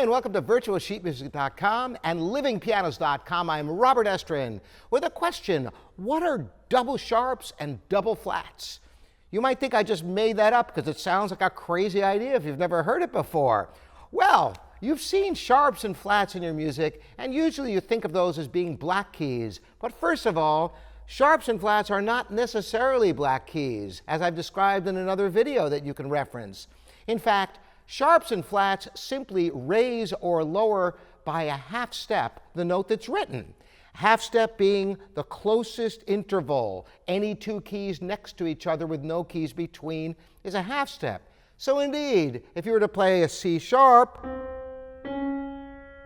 and welcome to virtualsheetmusic.com and livingpianos.com. I'm Robert Estrin with a question: what are double sharps and double flats? You might think I just made that up because it sounds like a crazy idea if you've never heard it before. Well, you've seen sharps and flats in your music, and usually you think of those as being black keys. But first of all, sharps and flats are not necessarily black keys, as I've described in another video that you can reference. In fact, sharps and flats simply raise or lower by a half step the note that's written. Half step being the closest interval. Any two keys next to each other with no keys between is a half step. So indeed, if you were to play a C sharp,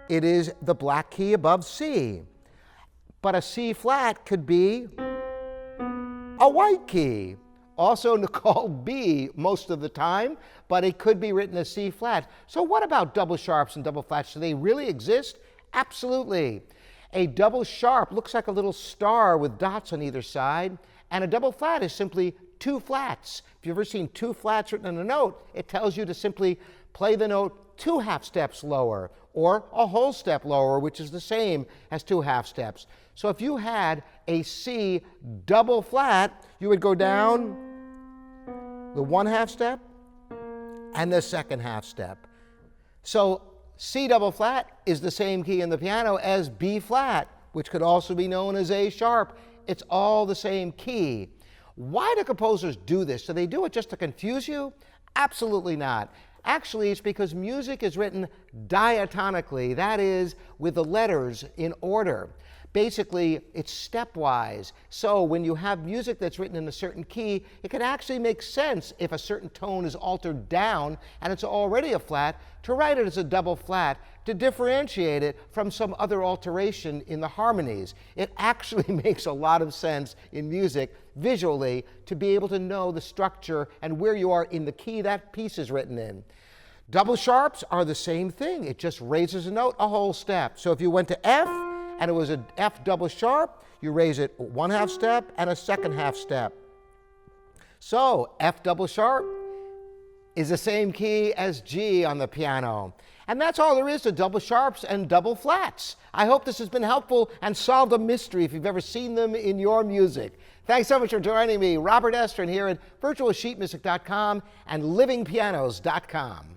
it is the black key above C. But a C flat could be a white key, also called B most of the time, but it could be written as C flat. So what about double sharps and double flats? Do they really exist? Absolutely. A double sharp looks like a little star with dots on either side, and a double flat is simply two flats. If you've ever seen two flats written in a note, it tells you to simply play the note two half steps lower, or a whole step lower, which is the same as two half steps. So if you had a C double flat, you would go down the one half step and the second half step. So C double flat is the same key in the piano as B flat, which could also be known as A sharp. It's all the same key. Why do composers do this? Do they do it just to confuse you? Absolutely not. Actually, it's because music is written diatonically, that is, with the letters in order. Basically, it's stepwise. So when you have music that's written in a certain key, it can actually make sense if a certain tone is altered down and it's already a flat, to write it as a double flat to differentiate it from some other alteration in the harmonies. It actually makes a lot of sense in music visually to be able to know the structure and where you are in the key that piece is written in. Double sharps are the same thing. It just raises a note a whole step. So if you went to F, and it was an F double sharp, you raise it one half step and a second half step. So F double sharp is the same key as G on the piano. And that's all there is to double sharps and double flats. I hope this has been helpful and solved a mystery if you've ever seen them in your music. Thanks so much for joining me, Robert Estrin, here at virtualsheetmusic.com and livingpianos.com.